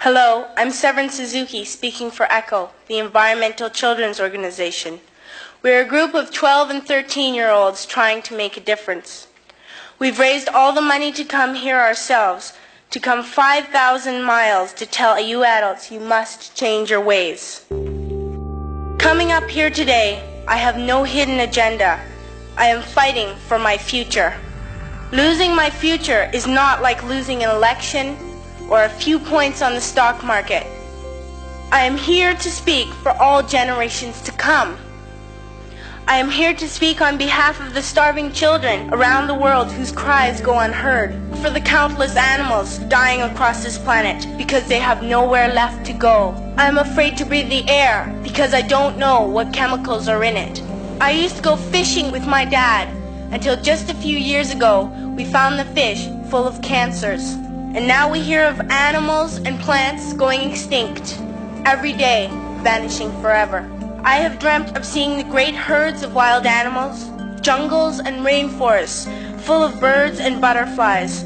Hello, I'm Severin Suzuki speaking for ECHO, the Environmental Children's Organization. We're a group of 12 and 13-year-olds trying to make a difference. We've raised all the money to come here ourselves, to come 5,000 miles to tell you adults you must change your ways. Coming up here today, I have no hidden agenda. I am fighting for my future. Losing my future is not like losing an election or a few points on the stock market. I am here to speak for all generations to come. I am here to speak on behalf of the starving children around the world whose cries go unheard, for the countless animals dying across this planet because they have nowhere left to go. I am afraid to breathe the air because I don't know what chemicals are in it. I used to go fishing with my dad until just a few years ago we found the fish full of cancers. And now we hear of animals and plants going extinct, every day vanishing forever. I have dreamt of seeing the great herds of wild animals, jungles and rainforests full of birds and butterflies.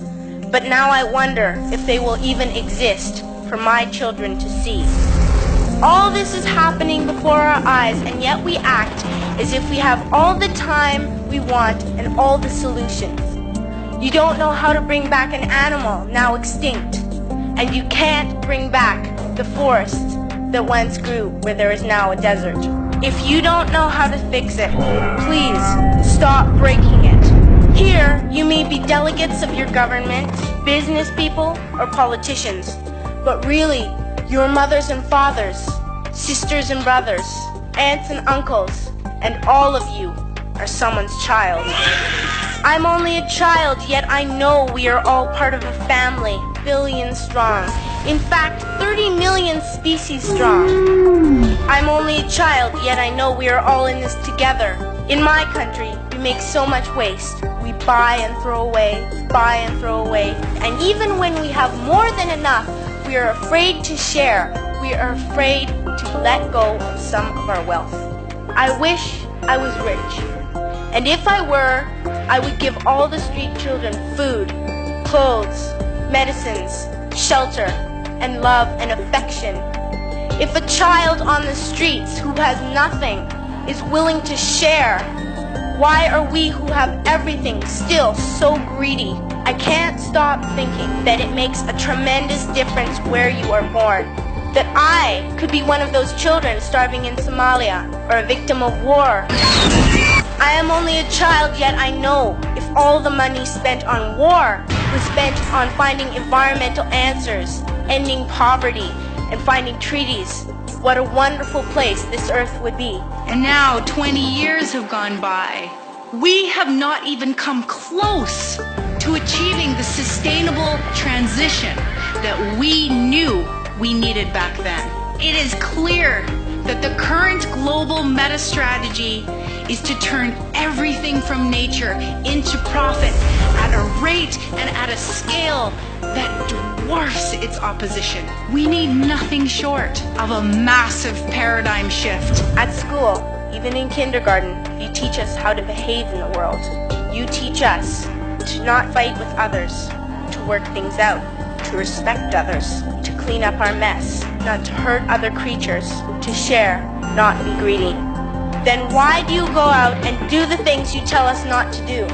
But now I wonder if they will even exist for my children to see. All this is happening before our eyes, and yet we act as if we have all the time we want and all the solutions. You don't know how to bring back an animal now extinct, and you can't bring back the forests that once grew where there is now a desert. If you don't know how to fix it, please stop breaking it. Here, you may be delegates of your government, business people, or politicians, but really, your mothers and fathers, sisters and brothers, aunts and uncles, and all of you are someone's child. I'm only a child, yet I know we are all part of a family, billions strong. In fact, 30 million species strong. I'm only a child, yet I know we are all in this together. In my country, we make so much waste. We buy and throw away, buy and throw away. And even when we have more than enough, we are afraid to share. We are afraid to let go of some of our wealth. I wish I was rich. And if I were, I would give all the street children food, clothes, medicines, shelter, and love and affection. If a child on the streets who has nothing is willing to share, why are we who have everything still so greedy? I can't stop thinking that it makes a tremendous difference where you are born. That I could be one of those children starving in Somalia or a victim of war. I am only a child, yet I know if all the money spent on war was spent on finding environmental answers, ending poverty, and finding treaties, what a wonderful place this earth would be. And now 20 years have gone by. We have not even come close to achieving the sustainable transition that we knew we needed back then. It is clear that the current global meta strategy is to turn everything from nature into profit at a rate and at a scale that dwarfs its opposition. We need nothing short of a massive paradigm shift. At school, even in kindergarten, you teach us how to behave in the world. You teach us to not fight with others, to work things out, to respect others, to clean up our mess, not to hurt other creatures, to share, not be greedy. Then why do you go out and do the things you tell us not to do?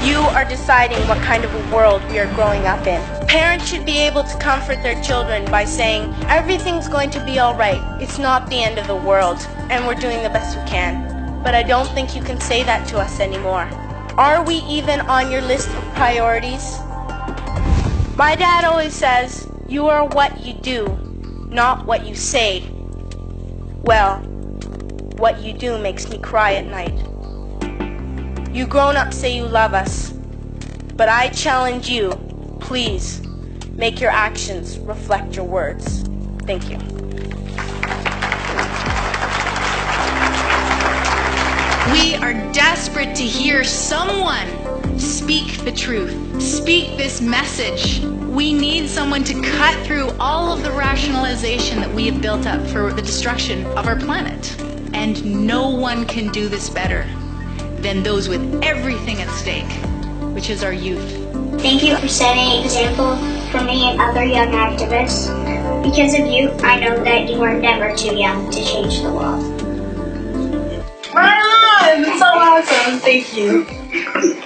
You are deciding what kind of a world we are growing up in. Parents should be able to comfort their children by saying, everything's going to be all right. It's not the end of the world, and we're doing the best we can. But I don't think you can say that to us anymore. Are we even on your list of priorities? My dad always says, you are what you do, not what you say. Well, what you do makes me cry at night. You grown-ups say you love us, but I challenge you, please, make your actions reflect your words. Thank you. We are desperate to hear someone speak the truth, speak this message. We need someone to cut through all of the rationalization that we have built up for the destruction of our planet. And no one can do this better than those with everything at stake, which is our youth. Thank you for setting an example for me and other young activists. Because of you, I know that you are never too young to change the world. Right on! That's so awesome. Thank you.